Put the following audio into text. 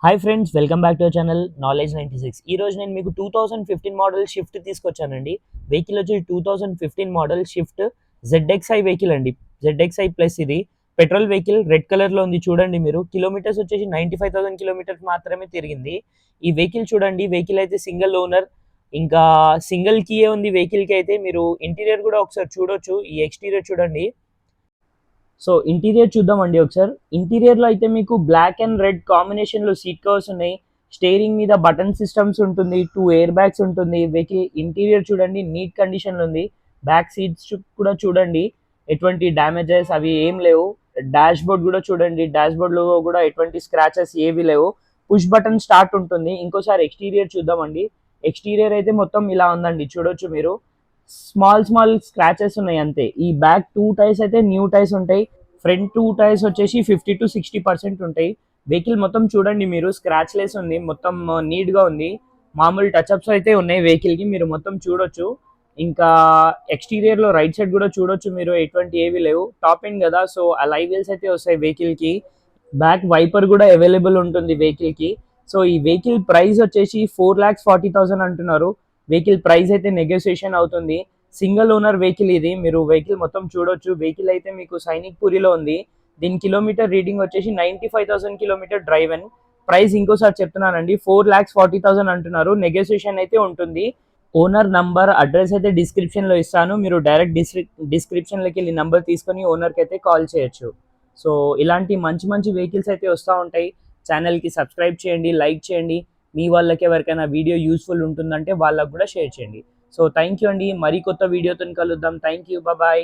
Hi friends, welcome back to our channel knowledge 96. ఈ రోజు నేను మీకు 2015 మోడల్ షిఫ్ట్ తీసుకొచ్చానండి. వెహికల్ వచ్చి 2015 మోడల్ షిఫ్ట్ ZXi వెహికల్ అండి. ZXi ప్లస్ ఇది పెట్రోల్ వెహికల్, రెడ్ కలర్లో ఉంది. చూడండి మీరు, కిలోమీటర్స్ వచ్చేసి 95,000 కిలోమీటర్స్ మాత్రమే తిరిగింది. ఈ వెహికల్ చూడండి, వెహికల్ అయితే సింగిల్ ఓనర్, ఇంకా సింగిల్ కీయే ఉంది వెహికల్కి. అయితే మీరు ఇంటీరియర్ కూడా ఒకసారి చూడొచ్చు. ఈ ఎక్స్టీరియర్ చూడండి. సో ఇంటీరియర్ చూద్దామండి ఒకసారి. ఇంటీరియర్లో అయితే మీకు బ్లాక్ అండ్ రెడ్ కాంబినేషన్లో సీట్ కవర్స్ ఉన్నాయి. స్టీరింగ్ మీద బటన్ సిస్టమ్స్ ఉంటుంది, 2 ఎయిర్ బ్యాగ్స్ ఉంటుంది. వెహికల్ ఇంటీరియర్ చూడండి, నీట్ కండిషన్లో ఉంది. బ్యాక్ సీట్స్ కూడా చూడండి, ఎటువంటి డ్యామేజెస్ అవి ఏం లేవు. డాష్ బోర్డ్ కూడా చూడండి, డాష్ బోర్డ్లో కూడా ఎటువంటి స్క్రాచెస్ ఏవి లేవు. పుష్ బటన్ స్టార్ట్ ఉంటుంది. ఇంకోసారి ఎక్స్టీరియర్ చూద్దామండి. ఎక్స్టీరియర్ అయితే మొత్తం ఇలా ఉందండి, చూడొచ్చు మీరు. స్మాల్ స్మాల్ స్క్రాచెస్ ఉన్నాయి అంతే. ఈ బ్యాక్ 2 టైర్స్ అయితే న్యూ టైర్స్ ఉంటాయి. ఫ్రంట్ 2 టైర్స్ వచ్చేసి 50-60% ఉంటాయి. వెహికల్ మొత్తం చూడండి మీరు, స్క్రాచ్ లెస్ ఉంది, మొత్తం నీట్గా ఉంది. మామూలు టచ్అప్స్ అయితే ఉన్నాయి వెహికల్కి, మీరు మొత్తం చూడొచ్చు. ఇంకా ఎక్స్టీరియర్లో రైట్ సైడ్ కూడా చూడొచ్చు మీరు, ఎటువంటి ఏవి లేవు. టాప్ ఎండ్ కదా, సో అలై వీల్స్ అయితే వస్తాయి వెహికల్కి. బ్యాక్ వైపర్ కూడా అవైలబుల్ ఉంటుంది వెహికల్కి. సో ఈ వెహికల్ ప్రైస్ వచ్చేసి 4,40,000 అంటున్నారు. వెహికల్ ప్రైస్ అయితే నెగోసియేషన్ అవుతుంది. సింగిల్ ఓనర్ వెహికల్ ఇది. మీరు వెహికల్ మొత్తం చూడొచ్చు. వెహికల్ అయితే మీకు సైనిక్ పూరిలో ఉంది. దీని కిలోమీటర్ రీడింగ్ వచ్చేసి 95,000 కిలోమీటర్ డ్రైవ్ అని. ప్రైస్ ఇంకోసారి చెప్తున్నానండి, 4,40,000 అంటున్నారు. నెగోసియేషన్ అయితే ఉంటుంది. ఓనర్ నంబర్, అడ్రస్ అయితే డిస్క్రిప్షన్లో ఇస్తాను. మీరు డైరెక్ట్ డిస్క్రిప్షన్లోకి వెళ్ళి నంబర్ తీసుకొని ఓనర్కి అయితే కాల్ చేయొచ్చు. సో ఇలాంటి మంచి మంచి వెహికల్స్ అయితే వస్తూ ఉంటాయి. ఛానల్కి సబ్స్క్రైబ్ చేయండి, లైక్ చేయండి. మీ వాళ్ళకి ఎవరికైనా వీడియో యూస్ఫుల్ ఉంటుందంటే వాళ్ళకు కూడా షేర్ చేయండి. సో థ్యాంక్ యూ అండి. మరీ కొత్త వీడియోతో కలుద్దాం. Thank you, bye.